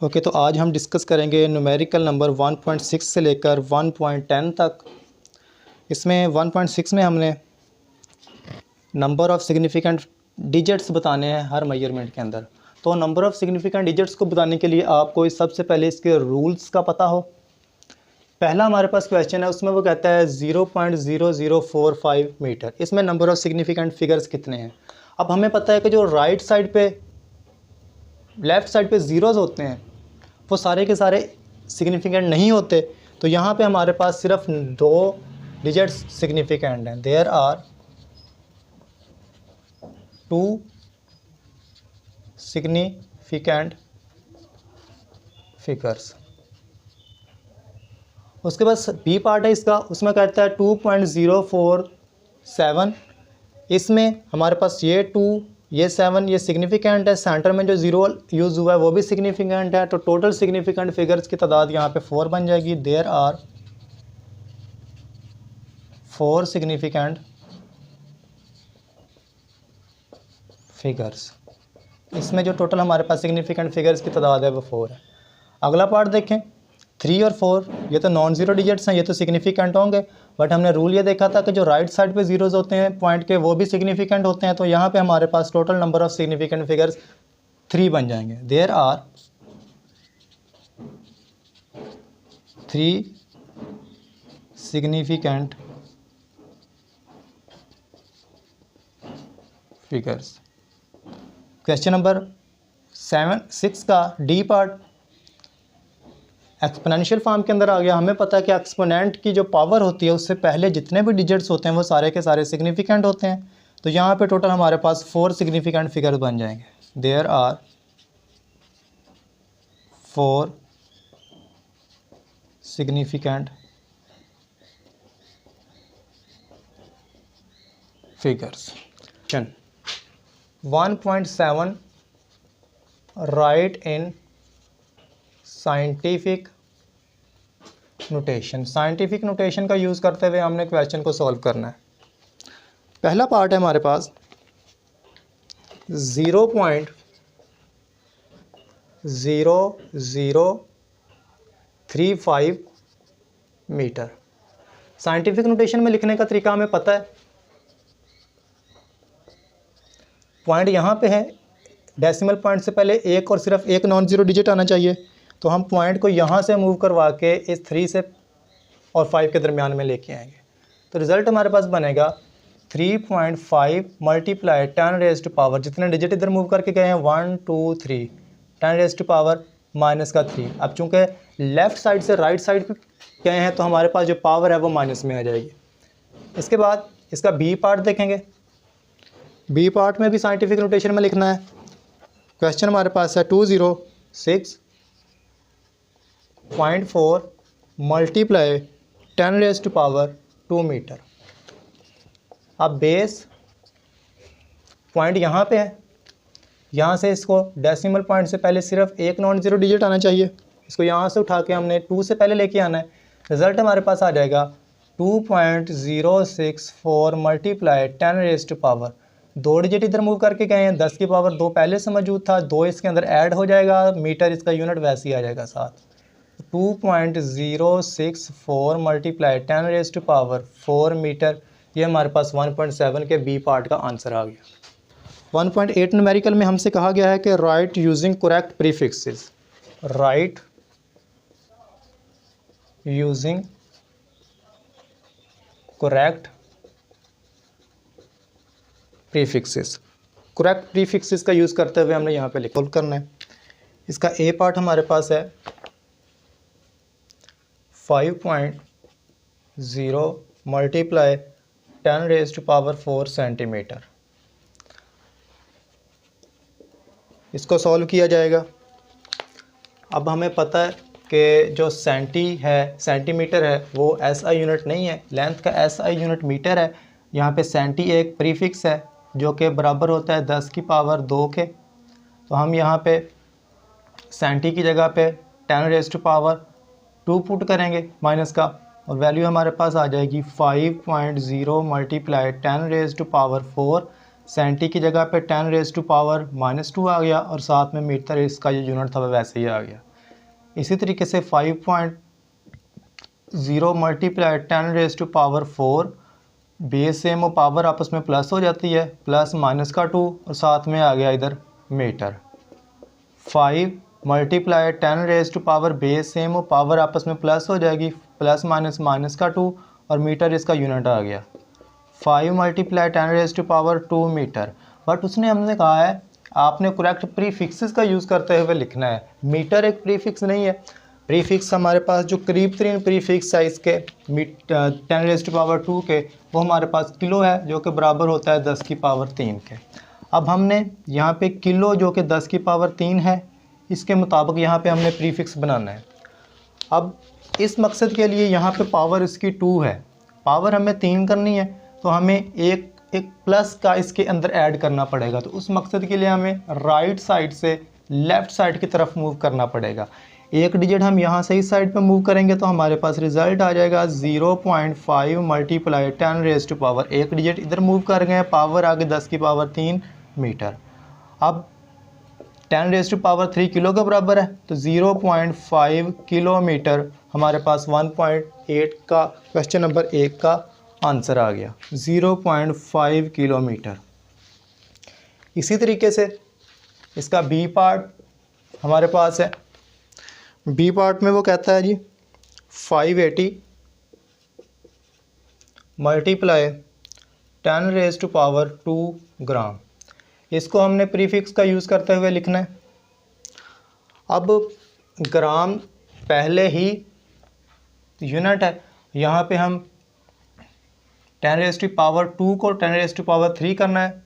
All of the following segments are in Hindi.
ओके, तो आज हम डिस्कस करेंगे न्यूमेरिकल नंबर 1.6 से लेकर 1.10 तक। इसमें 1.6 में हमने नंबर ऑफ़ सिग्निफिकेंट डिजिट्स बताने हैं हर मेजरमेंट के अंदर। तो नंबर ऑफ़ सिग्निफिकेंट डिजिट्स को बताने के लिए आपको सबसे पहले इसके रूल्स का पता हो। पहला हमारे पास क्वेश्चन है, उसमें वो कहता है 0.0045 मीटर। इसमें नंबर ऑफ़ सिग्निफिकेंट फिगर्स कितने हैं। अब हमें पता है कि जो राइट साइड पे लेफ़्ट साइड पे ज़ीरोज़ होते हैं वो सारे के सारे सिग्निफिकेंट नहीं होते। तो यहाँ पे हमारे पास सिर्फ 2 डिजिट्स सिग्निफिकेंट हैं। There are 2 significant figures. उसके बाद बी पार्ट है इसका, उसमें कहता है 2.047। इसमें हमारे पास ये 2 ये 7 ये सिग्निफिकेंट है। सेंटर में जो ज़ीरो यूज़ हुआ है वो भी सिग्निफिकेंट है। तो टोटल सिग्निफिकेंट फिगर्स की तादाद यहाँ पे 4 बन जाएगी। There are 4 significant figures. इसमें जो टोटल हमारे पास सिग्निफिकेंट फिगर्स की तादाद है वो 4 है। अगला पार्ट देखें, 3 और 4 ये तो नॉन ज़ीरो डिजिट्स हैं, ये तो सिग्निफिकेंट होंगे। बट हमने रूल ये देखा था कि जो राइट साइड पे ज़ीरोज़ होते हैं पॉइंट के वो भी सिग्निफिकेंट होते हैं। तो यहाँ पे हमारे पास total number of significant figures 3 बन जाएंगे। There are 3 significant figures. Question number 6 का डी पार्ट एक्सपोनेंशियल फॉर्म के अंदर आ गया। हमें पता है कि एक्सपोनेंट की जो पावर होती है उससे पहले जितने भी डिजिट्स होते हैं वो सारे के सारे सिग्निफिकेंट होते हैं। तो यहाँ पे टोटल हमारे पास 4 सिग्निफिकेंट फिगर्स बन जाएंगे। There are 4 significant figures. 1.7 write in scientific notation. Scientific notation का यूज़ करते हुए हमने क्वेश्चन को सॉल्व करना है। पहला पार्ट है हमारे पास 0.0035 मीटर। साइंटिफिक नोटेशन में लिखने का तरीका हमें पता है। पॉइंट यहाँ पे है, डेसिमल पॉइंट से पहले एक और सिर्फ एक नॉन ज़ीरो डिजिट आना चाहिए। तो हम पॉइंट को यहाँ से मूव करवा के इस 3 से और 5 के दरमियान में लेके आएंगे। तो रिज़ल्ट हमारे पास बनेगा 3.5 मल्टीप्लाई 10 रेज़ टू पावर, जितने डिजिट इधर मूव करके गए हैं 1 2 3, 10 रेज़ टू पावर माइनस का 3। अब चूँकि लेफ़्ट साइड से राइट साइड पे गए हैं तो हमारे पास जो पावर है वो माइनस में आ जाएगी। इसके बाद इसका बी पार्ट देखेंगे। बी पार्ट में भी साइंटिफिक नोटेशन में लिखना है। क्वेश्चन हमारे पास है 206.4 multiply 10 raise to power 2 metre. अब बेस पॉइंट यहाँ पे है, यहाँ से इसको डेसिमल पॉइंट से पहले सिर्फ एक नॉन ज़ीरो डिजिट आना चाहिए। इसको यहाँ से उठा के हमने 2 से पहले लेके आना है। रिज़ल्ट हमारे पास आ जाएगा 2.064 multiply 10 raise to power. 2 digit इधर मूव करके गए हैं, 10 की पावर 2 पहले से मौजूद था, 2 इसके अंदर ऐड हो जाएगा, मीटर इसका यूनिट वैसे ही आ जाएगा साथ। 2.064 multiply 10 raise to power 4 metre. ये हमारे पास 1.7 के बी पार्ट का आंसर आ गया। 1.8 न्यूमेरिकल में हमसे कहा गया है कि write using correct prefixes. Write using correct prefixes. Correct prefixes का यूज़ करते हुए हमने यहाँ पे लिख करना है। इसका ए पार्ट हमारे पास है 5.0 multiply 10 raise to power 4 centimetre. इसको सॉल्व किया जाएगा। अब हमें पता है कि जो सेंटीमीटर है वो एसआई यूनिट नहीं है, लेंथ का एसआई यूनिट मीटर है। यहाँ पे सेंटी एक प्रीफिक्स है जो कि बराबर होता है 10 की पावर 2 के। तो हम यहाँ पे सेंटी की जगह पे 10 रेज़ टू पावर 2 पुट करेंगे माइनस का, और वैल्यू हमारे पास आ जाएगी 5.0 multiply 10 raise to power 4। Centi की जगह पे 10 रेज़ टू पावर -2 आ गया, और साथ में मीटर इसका जो यूनिट था वह वैसे ही आ गया। इसी तरीके से 5.0 मल्टीप्लाई 10⁻⁴, बेस सेम और पावर आपस में प्लस हो जाती है, प्लस माइनस का 2 और साथ में आ गया इधर मीटर। 5 मल्टीप्लाई 10⁻, बेस सेम और पावर आपस में प्लस हो जाएगी, प्लस माइनस माइनस का 2 और मीटर इसका यूनिट आ गया। 5 मल्टीप्लाई 10⁻² मीटर। बट उसने हमने कहा है आपने करेक्ट प्रीफिक्सेस का यूज़ करते हुए लिखना है। मीटर एक प्रीफिक्स नहीं है। प्रीफिक्स हमारे पास जो करीब तरीन प्रीफिक्स है इसके 10⁻² के, वो हमारे पास किलो है जो कि बराबर होता है 10⁻³ के। अब हमने यहाँ पे किलो जो कि 10⁻³ है, इसके मुताबिक यहाँ पे हमने प्रीफिक्स बनाना है। अब इस मकसद के लिए यहाँ पे पावर इसकी 2 है, पावर हमें 3 करनी है, तो हमें एक प्लस का इसके अंदर ऐड करना पड़ेगा। तो उस मकसद के लिए हमें राइट साइड से लेफ़्ट साइड की तरफ मूव करना पड़ेगा। एक डिजिट हम यहाँ से इस साइड पे मूव करेंगे तो हमारे पास रिज़ल्ट आ जाएगा 0.5 मल्टीप्लाई 10⁻, एक डिजिट इधर मूव कर गए, पावर आगे 10⁻³ मीटर। अब 10⁻³ किलो के बराबर है, तो 0.5 किलोमीटर हमारे पास 1.8 का क्वेश्चन नंबर 1 का आंसर आ गया, 0.5 किलोमीटर। इसी तरीके से इसका बी पार्ट हमारे पास है। बी पार्ट में वो कहता है जी 580 मल्टीप्लाई 10⁻² ग्राम। इसको हमने प्रीफिक्स का यूज़ करते हुए लिखना है। अब ग्राम पहले ही यूनिट है, यहाँ पे हम 10⁻² को 10⁻³ करना है,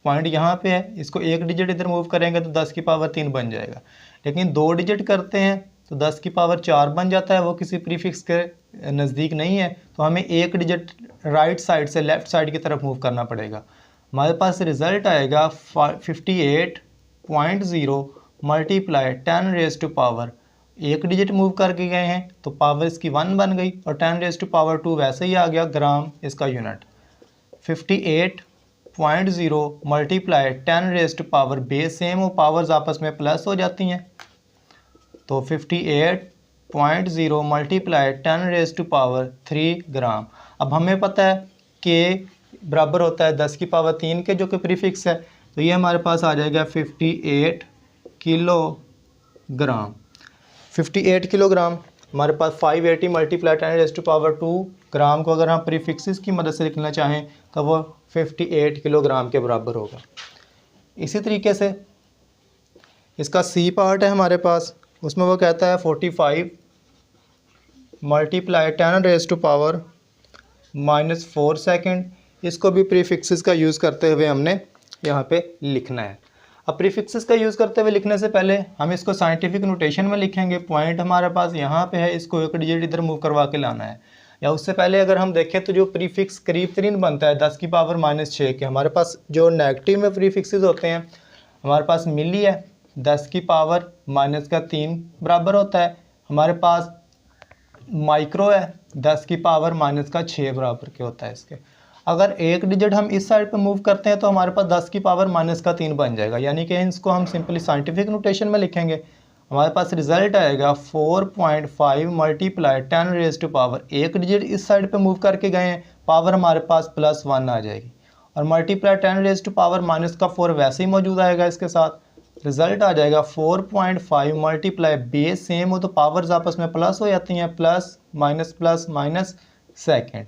पॉइंट यहाँ पे है। इसको एक डिजिट इधर मूव करेंगे तो 10⁻³ बन जाएगा, लेकिन 2 डिजिट करते हैं तो 10⁻4 बन जाता है, वो किसी प्रीफिक्स के नज़दीक नहीं है, तो हमें एक डिजिट राइट साइड से लेफ़्ट साइड की तरफ मूव करना पड़ेगा। हमारे पास रिज़ल्ट आएगा 58.0 मल्टीप्लाई 10⁻, एक डिजिट मूव करके गए हैं तो पावर इसकी 1 बन गई और 10⁻² वैसे ही आ गया ग्राम इसका यूनिट। 58.0 मल्टीप्लाई 10⁻, बेस सेम और पावर्स आपस में प्लस हो जाती हैं, तो 58.0 मल्टीप्लाई 10⁻³ ग्राम। अब हमें पता है कि बराबर होता है 10⁻³ के, जो कि प्रीफिक्स है, तो ये हमारे पास आ जाएगा 58 किलोग्राम। 58 किलोग्राम हमारे पास 580 मल्टीप्लाई 10⁻² ग्राम को अगर हम प्रीफिक्सेस की मदद से लिखना चाहें तो वो 58 किलोग्राम के बराबर होगा। इसी तरीके से इसका सी पार्ट है हमारे पास, उसमें वो कहता है 45 मल्टीप्लाई 10⁻⁻4 सेकेंड। इसको भी प्रीफिक्सेस का यूज़ करते हुए हमने यहाँ पे लिखना है। अब प्रीफिक्सेस का यूज़ करते हुए लिखने से पहले हम इसको साइंटिफिक नोटेशन में लिखेंगे। पॉइंट हमारे पास यहाँ पे है, इसको एक डिजिट इधर मूव करवा के लाना है। या उससे पहले अगर हम देखें तो जो प्रीफिक्स करीब तरीन बनता है 10⁻⁻6 के, हमारे पास जो नेगेटिव में प्रीफिक्सेस होते हैं, हमारे पास मिली है 10⁻³ बराबर होता है, हमारे पास माइक्रो है 10⁻⁻6 बराबर के होता है इसके। अगर एक डिजिट हम इस साइड पे मूव करते हैं तो हमारे पास 10⁻⁻3 बन जाएगा, यानी कि इसको हम सिंपली साइंटिफिक नोटेशन में लिखेंगे। हमारे पास रिजल्ट आएगा 4.5 मल्टीप्लाई 10⁻, एक डिजिट इस साइड पे मूव करके गए हैं, पावर हमारे पास +1 आ जाएगी, और मल्टीप्लाई 10⁻⁻4 वैसे ही मौजूद आएगा इसके साथ। रिजल्ट आ जाएगा 4.5 मल्टीप्लाई, बेस सेम हो तो पावर्स आपस में प्लस हो जाती हैं, प्लस माइनस सेकेंड।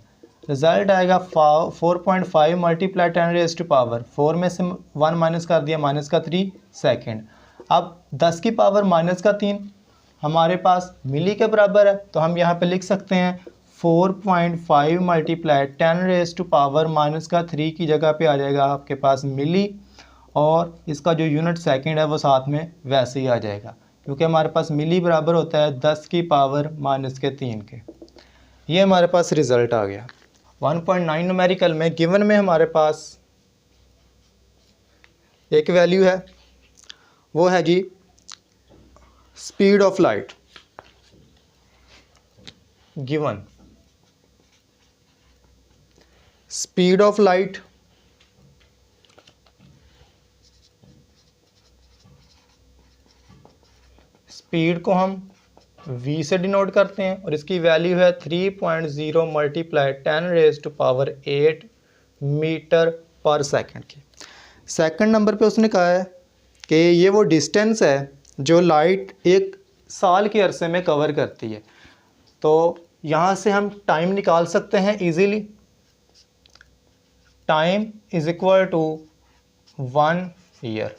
रिजल्ट आएगा 4.5 मल्टीप्लाई 10⁻, 4 में से 1 माइनस कर दिया, -3 सेकेंड। अब 10⁻³ हमारे पास मिली के बराबर है, तो हम यहाँ पे लिख सकते हैं 4.5 मल्टीप्लाई 10⁻³ की जगह पे आ जाएगा आपके पास मिली, और इसका जो यूनिट सेकंड है वो साथ में वैसे ही आ जाएगा, क्योंकि हमारे पास मिली बराबर होता है 10⁻³ के। ये हमारे पास रिज़ल्ट आ गया। 1.9 न्यूमेरिकल में गिवन में हमारे पास एक वैल्यू है, वो है जी speed of light. Given speed of light speed को हम v से डिनोट करते हैं और इसकी वैल्यू है 3.0 मल्टीप्लाई 10⁸ मीटर पर सेकंड की। सेकंड नंबर पे उसने कहा है कि ये वो डिस्टेंस है जो लाइट एक साल के अरसे में कवर करती है। तो यहाँ से हम टाइम निकाल सकते हैं easily. Time is equal to 1 year.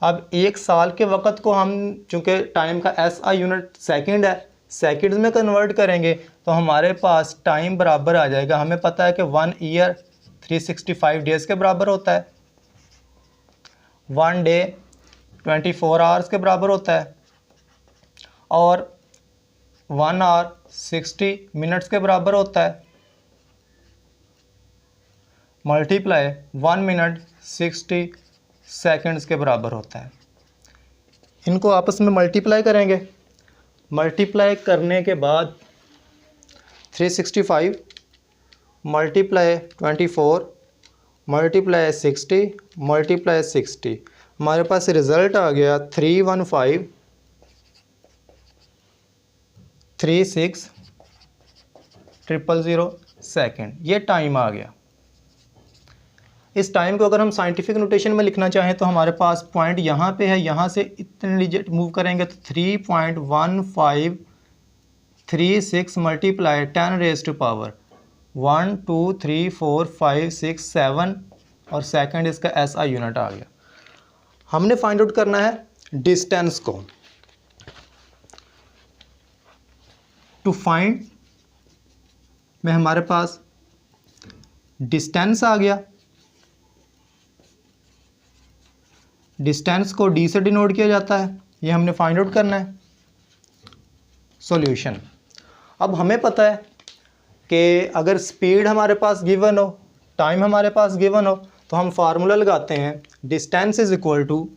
अब एक साल के वक़्त को हम चूँकि टाइम का SI यूनिट सेकंड है, सेकंड में कन्वर्ट करेंगे तो हमारे पास टाइम बराबर आ जाएगा। हमें पता है कि 1 ईयर 365 डेज़ के बराबर होता है, 1 डे 24 आवर्स के बराबर होता है और 1 आवर 60 मिनट्स के बराबर होता है, मल्टीप्लाई 1 मिनट 60 सेकंड्स के बराबर होता है। इनको आपस में मल्टीप्लाई करेंगे। मल्टीप्लाई करने के बाद 365 मल्टीप्लाई 24 मल्टीप्लाई 60 मल्टीप्लाई 60, हमारे पास रिज़ल्ट आ गया 315,36,000 सेकंड। ये टाइम आ गया। इस टाइम को अगर हम साइंटिफिक नोटेशन में लिखना चाहें तो हमारे पास पॉइंट यहाँ पे है, यहाँ से इतने डिजिट मूव करेंगे तो 3.1536 मल्टीप्लाई 10⁻⁴ 1 2 3 4 5 6 7 और सेकंड इसका SI यूनिट आ गया। हमने फाइंड आउट करना है डिस्टेंस को। टू फाइंड में हमारे पास डिस्टेंस आ गया। डिस्टेंस को d से डिनोट किया जाता है, ये हमने फाइंड आउट करना है। सॉल्यूशन। अब हमें पता है कि अगर स्पीड हमारे पास गिवन हो, टाइम हमारे पास गिवन हो, तो हम फार्मूला लगाते हैं distance is equal to,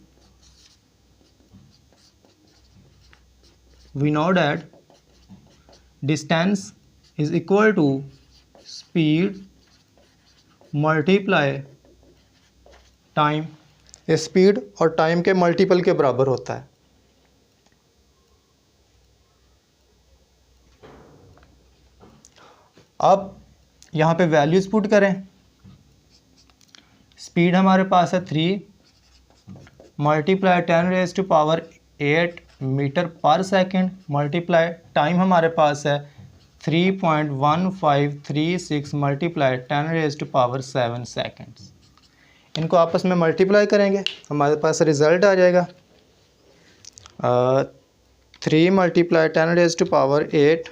we know that distance is equal to speed multiply time. ये स्पीड और टाइम के मल्टीपल के बराबर होता है। अब यहाँ पे वैल्यूज पुट करें। स्पीड हमारे पास है 3 मल्टीप्लाई 10⁸ मीटर पर सेकंड मल्टीप्लाई टाइम हमारे पास है 3.1536 मल्टीप्लाई 10⁻⁷ सेकंड्स। इनको आपस में मल्टीप्लाई करेंगे, हमारे पास रिज़ल्ट आ जाएगा 3 मल्टीप्लाई 10⁻⁸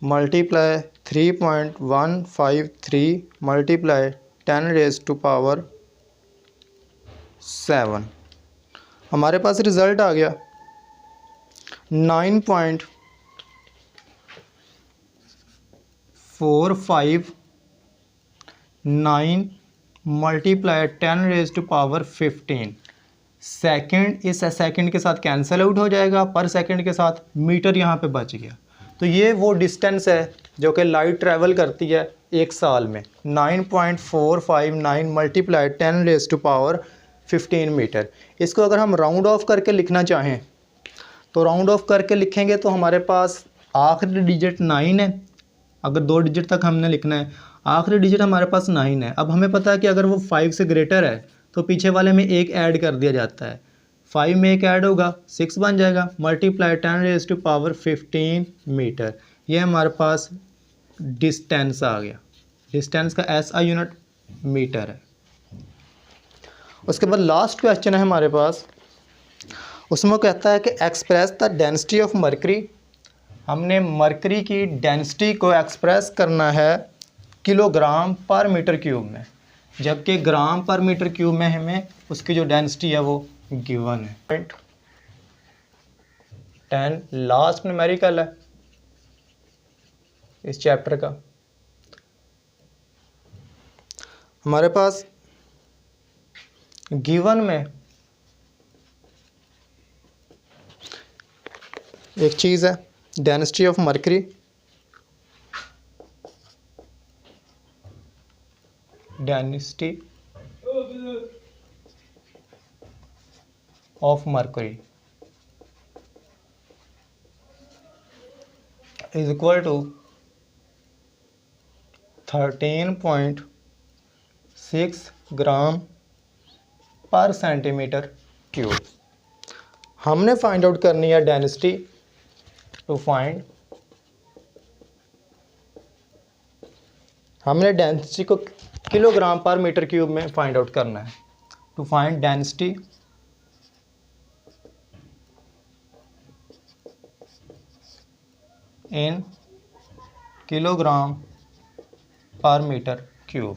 मल्टीप्लाई 3.153 मल्टीप्लाई 10⁻⁷। हमारे पास रिज़ल्ट आ गया 9.459 मल्टीप्लाई 10⁻15। सेकंड इस सेकंड के साथ कैंसिल आउट हो जाएगा, पर सेकंड के साथ मीटर यहाँ पे बच गया। तो ये वो डिस्टेंस है जो कि लाइट ट्रैवल करती है एक साल में, 9.459 मल्टीप्लाई 10⁻15 मीटर। इसको अगर हम राउंड ऑफ करके लिखना चाहें तो राउंड ऑफ करके लिखेंगे तो हमारे पास आखिरी डिजिट 9 है। अगर 2 डिजिट तक हमने लिखना है, आखिरी डिजिट हमारे पास 9 है। अब हमें पता है कि अगर वो 5 से ग्रेटर है तो पीछे वाले में एक ऐड कर दिया जाता है, 5 में एक ऐड होगा 6 बन जाएगा, मल्टीप्लाई 10⁻15 मीटर। ये हमारे पास डिस्टेंस आ गया। डिस्टेंस का SI यूनिट मीटर है। उसके बाद लास्ट क्वेश्चन है हमारे पास, उसमें वो कहता है कि express the density of mercury. हमने मरकरी की डेंसिटी को एक्सप्रेस करना है किलोग्राम पर मीटर क्यूब में, जबकि ग्राम पर मीटर क्यूब में हमें उसकी जो डेंसिटी है वो गिवन है। 10 लास्ट न्यूमेरिकल है इस चैप्टर का। हमारे पास गिवन में एक चीज़ है density of mercury, density of mercury. Is equal to 13.6 gram per centimetre cube. हमने फाइंड आउट करनी है डेंसिटी। टू फाइंड, हमने डेंसिटी को किलोग्राम पर मीटर क्यूब में फाइंड आउट करना है। To find density in kilogram per metre cube.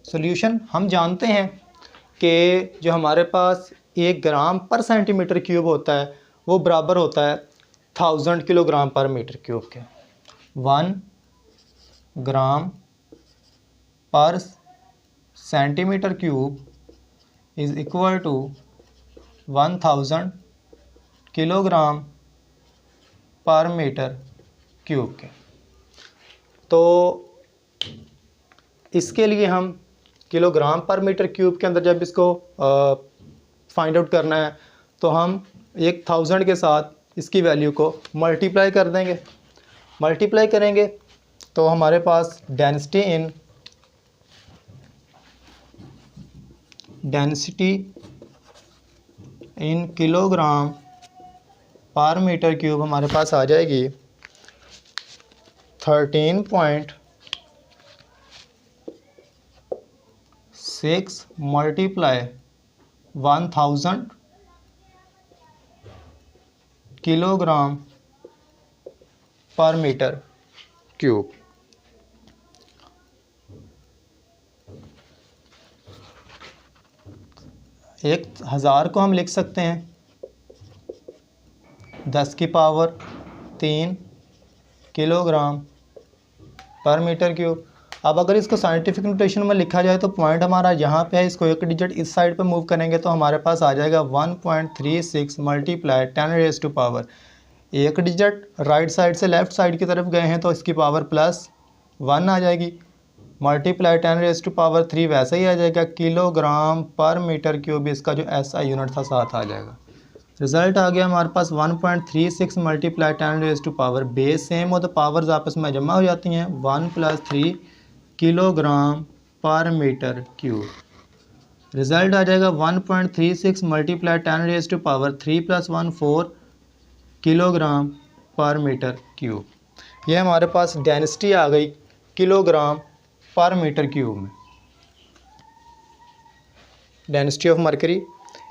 Solution, हम जानते हैं कि जो हमारे पास 1 ग्राम पर सेंटीमीटर क्यूब होता है वो बराबर होता है 1000 किलोग्राम पर मीटर क्यूब के। 1 gram per centimetre cube is equal to 1000 kilogram per metre cube के। तो इसके लिए हम किलोग्राम पर मीटर क्यूब के अंदर जब इसको फाइंड आउट करना है तो हम 1000 के साथ इसकी वैल्यू को मल्टीप्लाई कर देंगे। मल्टीप्लाई करेंगे तो हमारे पास density in kilogram per metre cube हमारे पास आ जाएगी 13.6 multiply 1000 kilogram per metre cube. 1000 को हम लिख सकते हैं 10 की power 3 kilogram per metre cube. अब अगर इसको साइंटिफिक नोटेशन में लिखा जाए तो पॉइंट हमारा यहाँ पे है, इसको एक डिजिट इस साइड पे मूव करेंगे तो हमारे पास आ जाएगा 1.36 मल्टीप्लाई 10 रेज़ टू पावर। एक डिजिट राइट साइड से लेफ़्ट साइड की तरफ गए हैं तो इसकी पावर +1 आ जाएगी, मल्टीप्लाई 10 रेज़ टू पावर 3 वैसे ही आ जाएगा। किलोग्राम पर मीटर क्यूब इसका जो SI यूनिट था साथ आ जाएगा। रिज़ल्ट आ गया हमारे पास 1.36 multiply 10 raise to power. Base same हो तो पावर्स आपस में जमा हो जाती हैं। 1 + 3 kilogram per metre cube. Result आ जाएगा 1.36 multiply 10 raise to power 3 + 1 4 kilogram per metre cube. ये हमारे पास डेंसिटी आ गई किलोग्राम पर मीटर क्यूब में। Density of mercury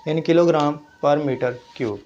in kilogram per metre cube.